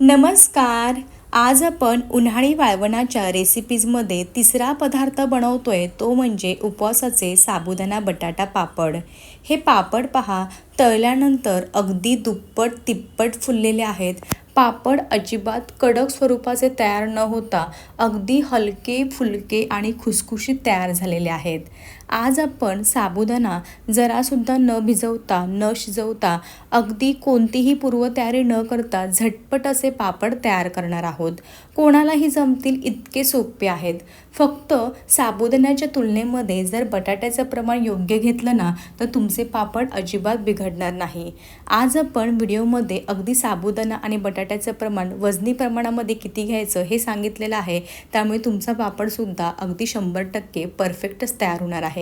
नमस्कार. आज आपण उन्हाळी वाळवणाच्या रेसिपीजमध्ये तिसरा पदार्थ बनवतोय तो म्हणजे उपवासाचे साबुदाणा बटाटा पापड. हे पापड पहा, तळल्यानंतर अगदी दुप्पट तिप्पट फुललेले आहेत. पापड अजिबात कडक स्वरूपाचे तयार न होता अगदी हलके फुलके आणि खुसखुशीत तयार झालेले आहेत. आज आपण साबुदाणा जरासुद्धा न भिजवता न शिजवता अगदी कोणतीही पूर्वतयारी न करता झटपट असे पापड तयार करणार आहोत. कोणालाही जमतील इतके सोपे आहेत. फक्त साबुदाण्याच्या तुलनेमध्ये जर बटाट्याचं प्रमाण योग्य घेतलं ना तर तुमचे पापड अजिबात बिघडणार नाही. आज आपण व्हिडिओमध्ये अगदी साबुदाणा आणि बटाट्याचं प्रमाण वजनी प्रमाणामध्ये किती घ्यायचं हे सांगितलेलं आहे. त्यामुळे तुमचा पापडसुद्धा अगदी 100% परफेक्टच तयार होणार आहे.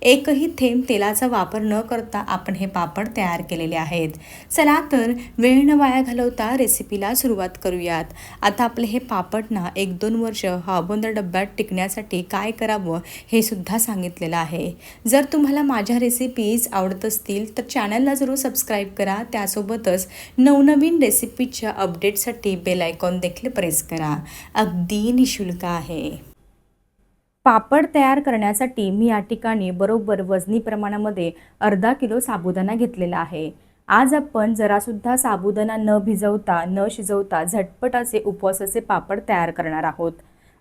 एकही थेंब तेलाचा वापर न करता आपण हे पापड तयार केलेले आहेत. चला तर वेळ न वाया घालवता रेसिपीला सुरुवात करूयात. आता आपले हे पापड ना 1-2 वर्ष हवाबंद डब्यात टिकण्यासाठी काय करावं हे सुद्धा सांगितलेलं आहे. जर तुम्हाला माझ्या रेसिपीज आवडत असतील तर चॅनलला जरूर सबस्क्राईब करा. त्यासोबतच नवनवीन रेसिपीच्या अपडेटसाठी बेल आयकॉन देखील प्रेस करा. अगदी निशुल्क आहे. पापड तयार करण्यासाठी मी या ठिकाणी बरोबर वजनी प्रमाणामध्ये अर्धा किलो साबुदाणा घेतलेला आहे. आज आपण जरासुद्धा साबुदाणा न भिजवता न शिजवता झटपट असे उपवासाचे पापड तयार करणार आहोत.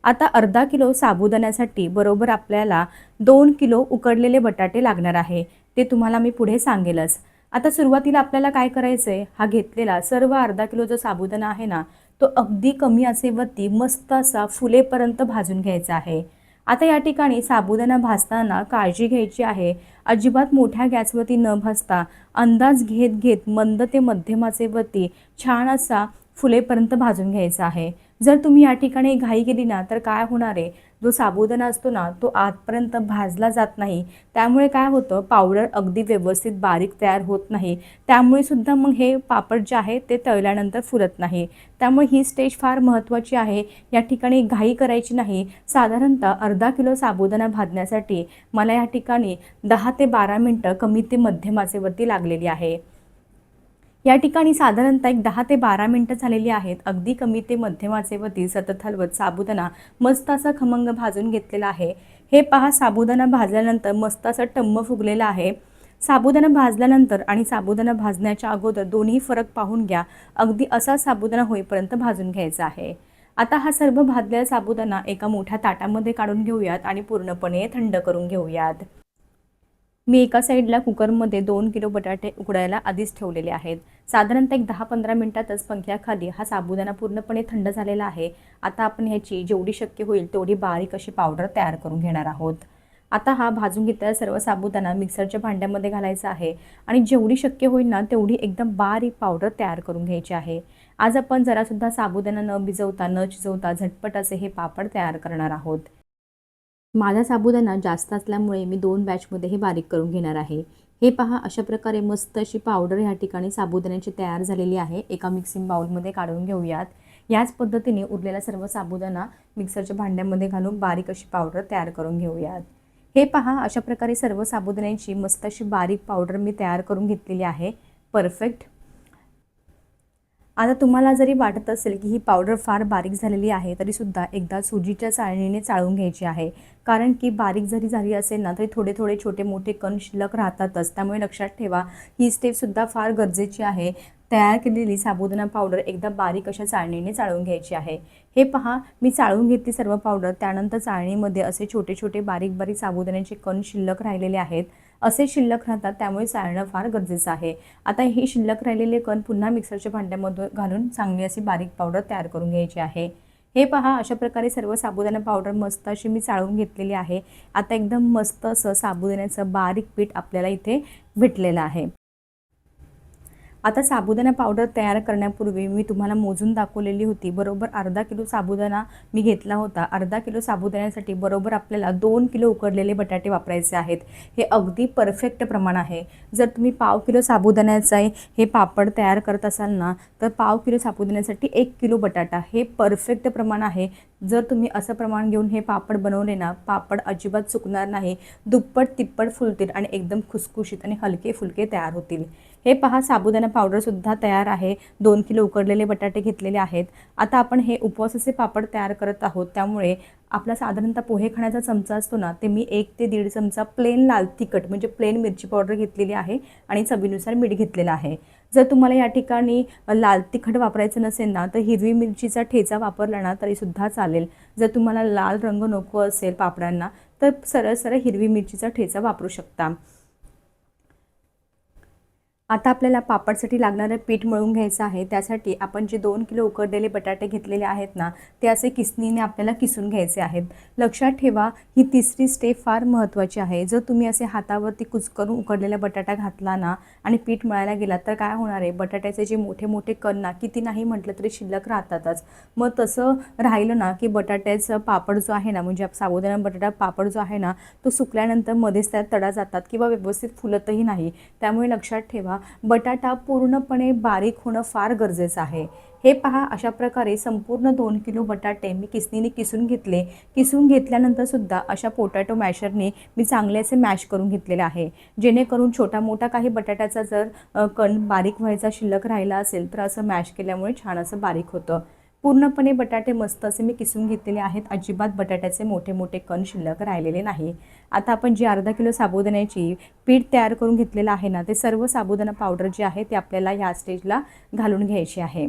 आता अर्धा किलो साबुदाण्यासाठी बरोबर आपल्याला 2 किलो उकडलेले बटाटे लागणार आहे. ते तुम्हाला मी पुढे सांगेलच. आता सुरुवातीला आपल्याला काय करायचं आहे, हा घेतलेला सर्व अर्धा किलो जो साबुदाणा आहे ना तो अगदी कमी आचेवरती मस्त असा फुलेपर्यंत भाजून घ्यायचा आहे. आता या ठिकाणी साबुदाणा भाजताना काळजी घ्यायची आहे. अजिबात मोठ्या गॅसवरती न भाजता अंदाज घेत घेत मंद ते मध्यम आचेवरती छान असा फुलेपर्यंत भाजून घ्यायचा आहे. जर तुम्ही या ठिकाणी घाई केली ना तर काय होणार आहे, जो साबुदाणा असतो ना तो आतपर्यंत भाजला जात नाही. त्यामुळे काय होतं, पावडर अगदी व्यवस्थित बारीक तयार होत नाही. त्यामुळे सुद्धा मग हे पापड जे आहे ते तळल्यानंतर फुलत नाही. त्यामुळे ही स्टेज फार महत्त्वाची आहे. या ठिकाणी घाई करायची नाही. साधारणतः अर्धा किलो साबुदाणा भाजण्यासाठी मला या ठिकाणी 10 ते 12 मिनटं कमी ते मध्यम आचेवरती लागलेली आहे. या ठिकाणी साधारणतः एक 10 ते 12 मिनटं झालेली आहेत. अगदी कमी ते मध्यम आचेवरती सतत हलवत साबुदाणा मस्त असा खमंग भाजून घेतलेला आहे. हे पहा, साबुदाणा भाजल्यानंतर मस्त असं टम्म फुगलेला आहे. साबुदाणा भाजल्यानंतर आणि साबुदाणा भाजण्याच्या अगोदर दोन्ही फरक पाहून घ्या. अगदी असा साबुदाणा होईपर्यंत भाजून घ्यायचा आहे. आता हा सर्व भाजलेला साबुदाणा एका मोठ्या ताटामध्ये काढून घेऊयात आणि पूर्णपणे थंड करून घेऊयात. मी एका साईडला कुकरमध्ये 2 किलो बटाटे उकडायला आधीच ठेवलेले आहेत. साधारणतः एक 10-15 मिनटातच पंख्याखाली हा साबुदाणा पूर्णपणे थंड झालेला आहे. आता आपण ह्याची जेवढी शक्य होईल तेवढी बारीक अशी पावडर तयार करून घेणार आहोत. आता हा भाजून घेतलेला सर्व साबुदाणा मिक्सरच्या भांड्यामध्ये घालायचा आहे आणि जेवढी शक्य होईल ना तेवढी एकदम बारीक पावडर तयार करून घ्यायची आहे. आज आपण जरासुद्धा साबुदाणा न भिजवता न शिजवता झटपट असे हे पापड तयार करणार आहोत. माझा साबुदाणा जास्त असल्यामुळे मी 2 बॅचमध्ये हे बारीक करून घेणार आहे. हे पहा, अशा प्रकारे मस्त अशी पावडर ह्या ठिकाणी साबुदाण्याची तयार झालेली आहे. एका मिक्सिंग बाउलमध्ये काढून घेऊयात. याच पद्धतीने उरलेला सर्व साबुदाणा मिक्सरच्या भांड्यामध्ये घालून बारीक अशी पावडर तयार करून घेऊयात. हे पहा, अशा प्रकारे सर्व साबुदाण्याची मस्त अशी बारीक पावडर मी तयार करून घेतलेली आहे. परफेक्ट. आता तुम्हाला जरी वाटत असेल की ही पावडर फार बारीक झालेली आहे तरीसुद्धा एकदा सुजीच्या चाळणीने चाळून घ्यायची आहे. कारण की बारीक जरी झाली असेल ना तरी थोडे थोडे छोटे मोठे कण शिल्लक राहतातच. त्यामुळे लक्षात ठेवा, ही स्टेपसुद्धा फार गरजेची आहे. तयार केलेली साबुदाणा पावडर एकदा बारीक अशा चाळणीने चाळून घ्यायची आहे. हे पहा, मी चाळून घेतली सर्व पावडर. त्यानंतर चाळणीमध्ये असे छोटे छोटे बारीक बारीक साबुदाण्याचे कण शिल्लक राहिलेले आहेत. असे शिल्लक राहतात, त्यामुळे चाळणं फार गरजेचं आहे. आता हे शिल्लक राहिलेले कण पुन्हा मिक्सरच्या भांड्यामध्ये घालून चांगली अशी बारीक पावडर तयार करून घ्यायची आहे. हे पहा, अशा प्रकारे सर्व साबुदाणा पावडर मस्त अशी मी चाळून घेतलेली आहे. आता एकदम मस्त असं साबुदाण्याचं बारीक पीठ आपल्याला इथे भेटलेलं आहे. आता साबुदाणा पावडर तयार करण्यापूर्वी मी तुम्हाला मोजून दाखवलेली होती. बरोबर अर्धा किलो साबुदाणा मी घेतला होता. अर्धा किलो साबुदाण्यासाठी बरोबर आपल्याला 2 किलो उकडलेले बटाटे वापरायचे आहेत. हे अगदी परफेक्ट प्रमाण आहे. जर तुम्ही पाव किलो साबुदाण्याचा हे पापड तयार करत असाल ना तर पाव किलो साबुदाण्यासाठी 1 किलो बटाटा हे परफेक्ट प्रमाण आहे. जर तुम्ही असं प्रमाण घेऊन हे पापड बनवले ना, पापड अजिबात चुकणार नाही. दुप्पट तिप्पट फुलतील आणि एकदम खुसखुशीत आणि हलके फुलके तयार होतील. हे पहा साबुदाणा पावडरसुद्धा तयार आहे. 2 किलो उकडलेले बटाटे घेतलेले आहेत. आता आपण हे उपवासाचे पापड तयार करत आहोत, त्यामुळे आपला साधारणतः पोहे खाण्याचा चमचा असतो ना, ते मी 1 ते 1.5 चमचा प्लेन लाल तिखट म्हणजे प्लेन मिरची पावडर घेतलेली आहे आणि चवीनुसार मीठ घेतलेलं आहे. जर तुम्हाला या ठिकाणी लाल तिखट वापरायचं नसेल ना, तर हिरवी मिरचीचा ठेचा वापरला ना तरीसुद्धा चालेल. जर तुम्हाला लाल रंग नको असेल पापडांना, तर सरळ सरळ हिरवी मिरचीचा ठेचा वापरू शकता. आता आपल्याला पापडसाठी लागणारं पीठ मळून घ्यायचं आहे. त्यासाठी आपण जे 2 किलो उकडलेले बटाटे घेतलेले आहेत ना, ते असे किसणीने आपल्याला किसून घ्यायचे आहेत. लक्षात ठेवा, ही तिसरी स्टेप फार महत्त्वाची आहे. जर तुम्ही असे हातावरती कुचकरून उकडलेला बटाटा घातला ना आणि पीठ मळायला गेलात, तर काय होणार आहे, बटाट्याचे जे मोठे मोठे कण ना, किती नाही म्हटलं तरी शिल्लक राहतातच. मग तसं राहिलं ना, की बटाट्याचं पापड जो आहे ना, म्हणजे साबुदाणा बटाटा पापड जो आहे ना, तो सुकल्यानंतर मध्येच त्यात तडा जातात किंवा व्यवस्थित फुलतही नाही. त्यामुळे लक्षात ठेवा, बटाटा पूर्णपणे बारीक होणं फार गरजेचं आहे. हे पहा, अशा प्रकारे संपूर्ण 2 किलो बटाटे मी किसणीने किसून घेतले. किसून घेतल्यानंतरसुद्धा अशा पोटॅटो मॅशरने मी चांगले असे मॅश करून घेतलेले आहे, जेणेकरून छोटा मोठा काही बटाट्याचा जर कण बारीक व्हायचा शिल्लक राहिला असेल, तर असं मॅश केल्यामुळे छान असं बारीक होतं. पूर्णपणे बटाटे मस्त असे मी किसून घेतलेले आहेत. अजिबात बटाट्याचे मोठे मोठे कण शिल्लक राहिलेले नाही. आता आपण जी अर्धा किलो साबुदाण्याची पीठ तयार करून घेतलेलं आहे ना, ते सर्व साबुदाणा पावडर जे आहे ते आपल्याला या स्टेजला घालून घ्यायची आहे.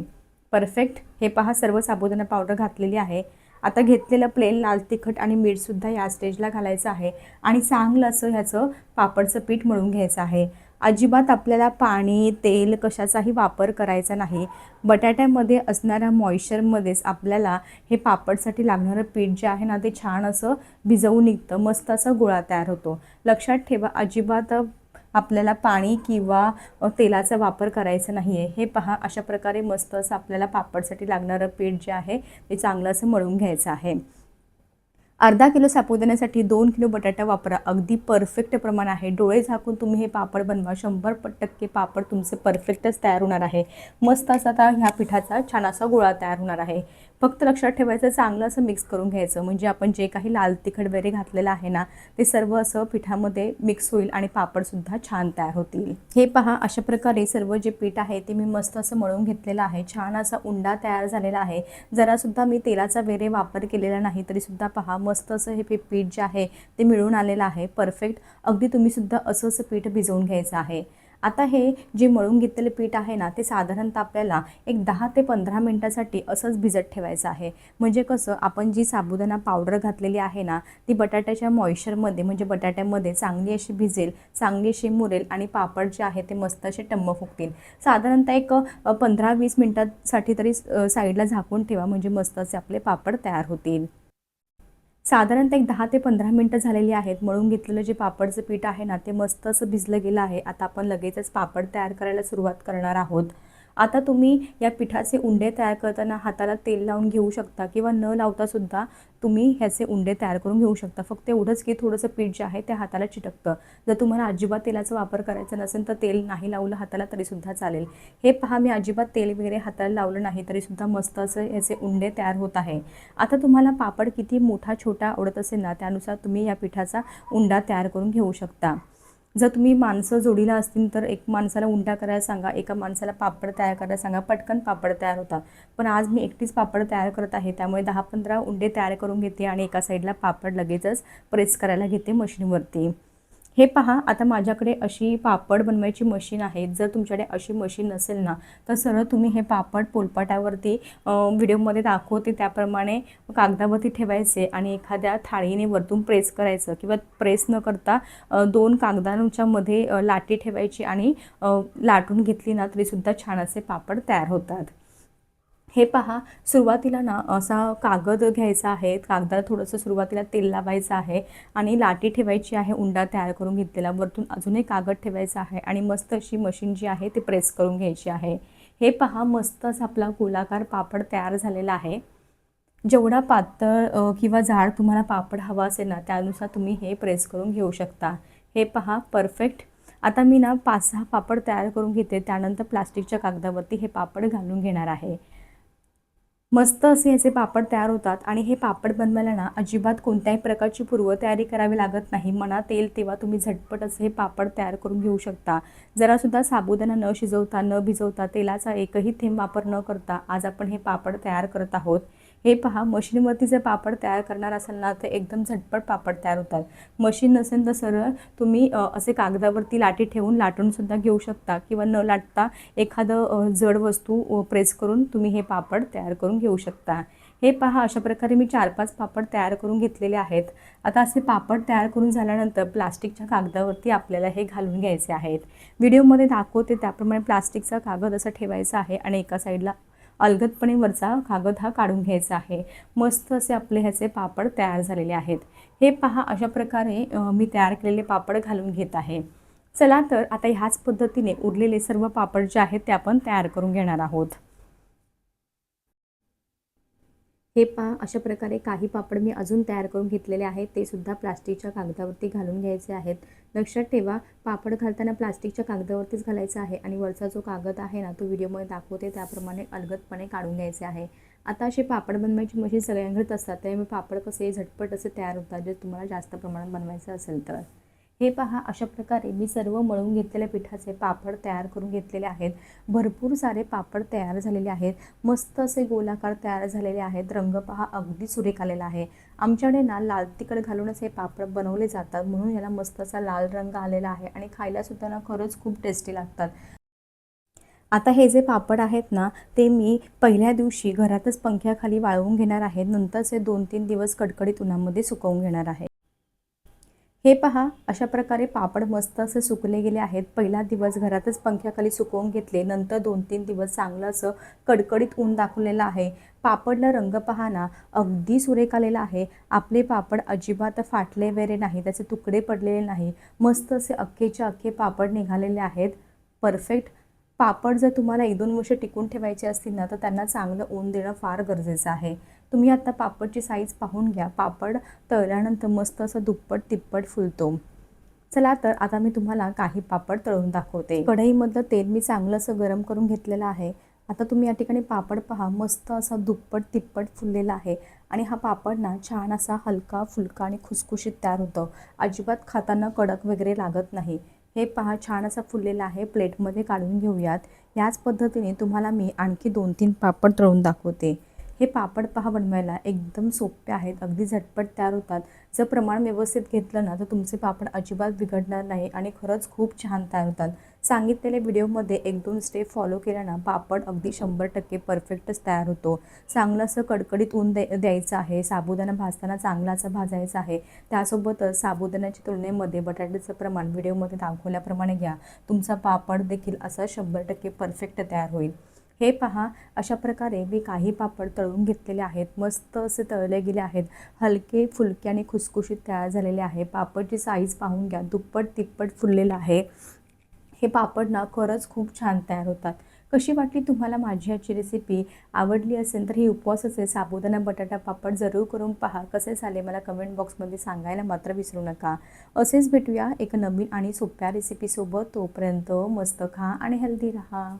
परफेक्ट. हे पहा, सर्व साबुदाणा पावडर घातलेली आहे. आता घेतलेलं प्लेन लाल तिखट आणि मीठसुद्धा या स्टेजला घालायचं आहे आणि चांगलं असं ह्याचं पापडचं पीठ मळून घ्यायचं आहे. अजिबात आपल्याला पाणी, तेल कशाचाही वापर करायचा नाही. बटाट्यामध्ये असणाऱ्या मॉइश्चरमध्येच आपल्याला हे पापडसाठी लागणारं पीठ जे आहे ना, ते छान असं भिजवून निघतं. मस्त असा गोळा तयार होतो. लक्षात ठेवा, अजिबात आपल्याला पाणी किंवा तेलाचा वापर करायचा नाही आहे. हे पहा, अशा प्रकारे मस्त असं आपल्याला पापडसाठी लागणारं पीठ जे आहे ते चांगलं असं मळून घ्यायचं आहे. अर्धा किलो साबुदाण्यासाठी 2 किलो बटाटा वापरा. अगदी परफेक्ट प्रमाण आहे. डोळे झाकून तुम्ही हे पापड बनवा. 100% पापड तुमचे परफेक्टच तयार होणार आहे. मस्त असा आता ह्या पिठाचा छान असा गोळा तयार होणार आहे. फक्त लक्षात ठेवायचं, चांगलं असं मिक्स करून घ्यायचं, म्हणजे आपण जे काही लाल तिखट वगैरे घातलेलं आहे ना, ते सर्व असं पिठामध्ये मिक्स होईल आणि पापडसुद्धा छान तयार होतील. हे पहा, अशा प्रकारे सर्व जे पीठ आहे ते मी मस्त असं मळून घेतलेलं आहे. छान असा उंडा तयार झालेला आहे. जरासुद्धा मी तेलाचा वगैरे वापर केलेला नाही, तरीसुद्धा पहा मस्त असं हे पीठ जे आहे ते मिळून आलेलं आहे. परफेक्ट. अगदी तुम्हीसुद्धा असंच पीठ भिजवून घ्यायचं आहे. आता हे जे मळून घेतलेलं पीठ आहे ना, ते साधारणतः आपल्याला एक 10 ते 15 मिनटासाठी असंच भिजत ठेवायचं आहे. म्हणजे कसं, आपण जी साबुदाणा पावडर घातलेली आहे ना, ती बटाट्याच्या मॉइश्चरमध्ये म्हणजे बटाट्यामध्ये चांगली अशी भिजेल, चांगली अशी मुरेल आणि पापड जे आहे ते मस्त असे टम्म फुगतील. साधारणतः एक 15-20 मिनटासाठी तरी साईडला झाकून ठेवा, म्हणजे मस्त असे आपले पापड तयार होतील. साधारणतः एक 10 ते 15 मिनटं झालेली आहेत. मळून घेतलेलं जे पापडचं पीठ आहे ना, ते मस्त असं भिजलं गेलं आहे. आता आपण लगेचच पापड तयार करायला सुरुवात करणार आहोत. आता तुम्ही या पिठाचे उंडे तयार करताना हाताला तेल लावून घेऊ शकता किंवा न लावतासुद्धा तुम्ही ह्याचे उंडे तयार करून घेऊ शकता. फक्त एवढंच की थोडंसं पीठ जे आहे ते हाताला चिटकतं. जर तुम्हाला अजिबात तेलाचा वापर करायचा नसेल, तर तेल नाही लावलं हाताला तरीसुद्धा चालेल. हे पहा, मी अजिबात तेल वगैरे हाताला लावलं नाही, तरीसुद्धा मस्त असं याचे उंडे तयार होत आहे. आता तुम्हाला पापड किती मोठा छोटा आवडत असेल ना, त्यानुसार तुम्ही या पिठाचा उंडा तयार करून घेऊ शकता. जर तुम्ही माणसं जोडीला असतील, तर एक माणसाला उंडा करायला सांगा, एका माणसाला पापड तयार करायला सांगा, पटकन पापड तयार होतात. पण आज मी एकटीच पापड तयार करत आहे, त्यामुळे 10-15 उंडे तयार करून घेते आणि एका साईडला पापड लगेचच प्रेस करायला घेते मशीनवरती. हे पहा, आता माझ्याकडे अशी पापड बनवायची मशीन आहे. जर तुमच्याकडे अशी मशीन नसेल ना, तर सरळ तुम्ही हे पापड पोलपाटावरती व्हिडिओमध्ये दाखवते त्याप्रमाणे कागदावरती ठेवायचे आणि एखाद्या थाळीने वरतून प्रेस करायचं किंवा प्रेस न करता 2 कागदांच्या मध्ये लाटी ठेवायची आणि लाटून घेतली ना, तरीसुद्धा छान असे पापड तयार होतात. हे पहा, सुरुवातीला ना असा कागद घ्यायचा आहे. कागदाला थोडंसं सुरुवातीला तेल लावायचं आहे आणि लाटी ठेवायची आहे उंडा तयार करून घेतलेला. वरतून अजून एक कागद ठेवायचा आहे आणि मस्त अशी मशीन जी आहे ती प्रेस करून घ्यायची आहे. हे पहा, मस्तच आपला गोलाकार पापड तयार झालेला आहे. जेवढा पातळ किंवा जाड तुम्हाला पापड हवा असेल ना, त्यानुसार तुम्ही हे प्रेस करून घेऊ शकता. हे पहा, परफेक्ट. आता मी ना 5-6 पापड तयार करून घेते. त्यानंतर प्लास्टिकच्या कागदावरती हे पापड घालून घेणार आहे. मस्त असे ह्याचे पापड तयार होतात आणि हे पापड बनवायला ना अजिबात कोणत्याही प्रकारची पूर्वतयारी करावी लागत नाही. मनात येईल तेव्हा तुम्ही झटपट असे हे पापड तयार करून घेऊ शकता. जरासुद्धा साबुदाणा न शिजवता, न भिजवता, तेलाचा एकही थेंब वापर न करता आज आपण हे पापड तयार करत आहोत. हे पहा, मशीनवरती जर पापड तयार करणार असाल ना तर एकदम झटपट पापड तयार होतात. मशीन नसेल तर सरळ तुम्ही असे कागदावरती लाटी ठेवून लाटूनसुद्धा घेऊ शकता किंवा न लाटता एखादं जड वस्तू प्रेस करून तुम्ही हे पापड तयार करून घेऊ शकता. हे पहा, अशा प्रकारे मी 4-5 पापड तयार करून घेतलेले आहेत. आता असे पापड तयार करून झाल्यानंतर प्लास्टिकच्या कागदावरती आपल्याला हे घालून घ्यायचे आहेत. व्हिडिओमध्ये दाखवते त्याप्रमाणे प्लास्टिकचा कागद असा ठेवायचा आहे आणि एका साईडला अलगदपणे वरचा कागद हा काढून घ्यायचा आहे. मस्त असे आपले ह्याचे पापड तयार झालेले आहेत. हे पहा, अशा प्रकारे मी तयार केलेले पापड घालून घेत आहे. चला तर आता ह्याच पद्धतीने उरलेले सर्व पापड जे आहेत ते आपण तयार करून घेणार आहोत. हे पहा, अशा प्रकारे काही पापड मी अजून तयार करून घेतलेले आहेत. ते सुद्धा प्लास्टिकच्या कागदावरती घालून घ्यायचे आहेत. लक्षात ठेवा, पापड घालताना प्लास्टिकच्या कागदावरतीच घालायचा आहे आणि वरचा जो कागद आहे ना तो व्हिडिओमध्ये दाखवते त्याप्रमाणे अलगदपणे काढून घ्यायचे आहे. आता असे पापड बनवायची मशीन सगळ्यांकडेच असतात, त्यामुळे पापड कसे झटपट असे तयार होतात जर तुम्हाला जास्त प्रमाणात बनवायचं असेल तर. हे पहा, अशा प्रकारे मी सर्व मळून घेतलेल्या पिठाचे पापड तयार करून घेतलेले आहेत. भरपूर सारे पापड तयार झालेले आहेत. मस्त असे गोलाकार तयार झालेले आहेत. रंग पहा, अगदी सुरेख आलेला आहे. आमच्याकडे ना लाल तिखट घालूनच हे पापड बनवले जातात, म्हणून याला मस्त असा लाल रंग आलेला आहे आणि खायलासुद्धा ना खरंच खूप टेस्टी लागतात. आता हे जे पापड आहेत ना ते मी पहिल्या दिवशी घरातच पंख्याखाली वाळवून घेणार आहे. नंतरचे 2-3 दिवस कडकडीत उन्हामध्ये सुकवून घेणार आहे. हे पहा, अशा प्रकारे पापड मस्त असे सुकले गेले आहेत. पहिला दिवस घरातच पंख्याखाली सुकवून घेतले, नंतर 2-3 दिवस चांगलं असं कडकडीत ऊन दाखवलेलं आहे. पापडला रंग पहा ना, अगदी सुरेख आलेला आहे. आपले पापड अजिबात फाटले वगैरे नाही, त्याचे तुकडे पडलेले नाही. मस्त असे अख्खेच्या अख्खे पापड निघालेले आहेत. परफेक्ट. पापड जर तुम्हाला 1-2 वर्ष टिकून ठेवायचे असतील ना तर त्यांना चांगलं ऊन देणं फार गरजेचं आहे. तुम्ही आता पापडची साईज पाहून घ्या. पापड तळल्यानंतर मस्त असं दुप्पट तिप्पट फुलतो. चला तर आता मी तुम्हाला काही पापड तळून दाखवते. कढईमधलं तेल मी चांगलं असं गरम करून घेतलेलं आहे. आता तुम्ही या ठिकाणी पापड पहा, मस्त असा दुप्पट तिप्पट फुललेला आहे आणि हा पापड ना छान असा हलका फुलका आणि खुसखुशीत तयार होतो. अजिबात खाताना कडक वगैरे लागत नाही. हे पहा, छान असा फुललेला आहे. प्लेटमध्ये काढून घेऊयात. याच पद्धतीने तुम्हाला मी आणखी 2-3 पापड तळून दाखवते. हे पापड पहा, बनवायला एकदम सोपे आहेत, अगदी झटपट तयार होतात. जर प्रमाण व्यवस्थित घेतलं ना तर तुमचे पापड अजिबात बिघडणार नाही आणि खरंच खूप छान तयार होतात. सांगितलेल्या व्हिडिओमध्ये 1-2 स्टेप फॉलो केल्या ना पापड अगदी 100% परफेक्टच तयार होतो. चांगलं असं कडकडीत ऊन द्यायचं आहे. साबुदाणा भाजताना चांगला असा भाजायचा आहे. त्यासोबतच साबुदाण्याच्या तुलनेमध्ये बटाट्याचं प्रमाण व्हिडिओमध्ये दाखवल्याप्रमाणे घ्या. तुमचा पापड देखील असा 100% परफेक्ट तयार होईल. हे पहा, अशा प्रकारे मी काही पापड तळून घेतलेले आहेत. मस्त असे तळले गेले आहेत. हलके फुलके आणि खुसखुशीत तयार झालेले आहे. पापडची साईज पाहून घ्या, दुप्पट तिप्पट फुललेलं आहे. हे पापड ना खरंच खूप छान तयार होतात. कशी वाटली तुम्हाला माझी आजची रेसिपी? आवडली असेल तर ही उपवासाचे साबुदाणा बटाटा पापड जरूर करून पहा. कसे झाले मला कमेंट बॉक्समध्ये सांगायला मात्र विसरू नका. असेच भेटूया एक नवीन आणि सोप्या रेसिपीसोबत. तोपर्यंत मस्त खा आणि हेल्दी राहा.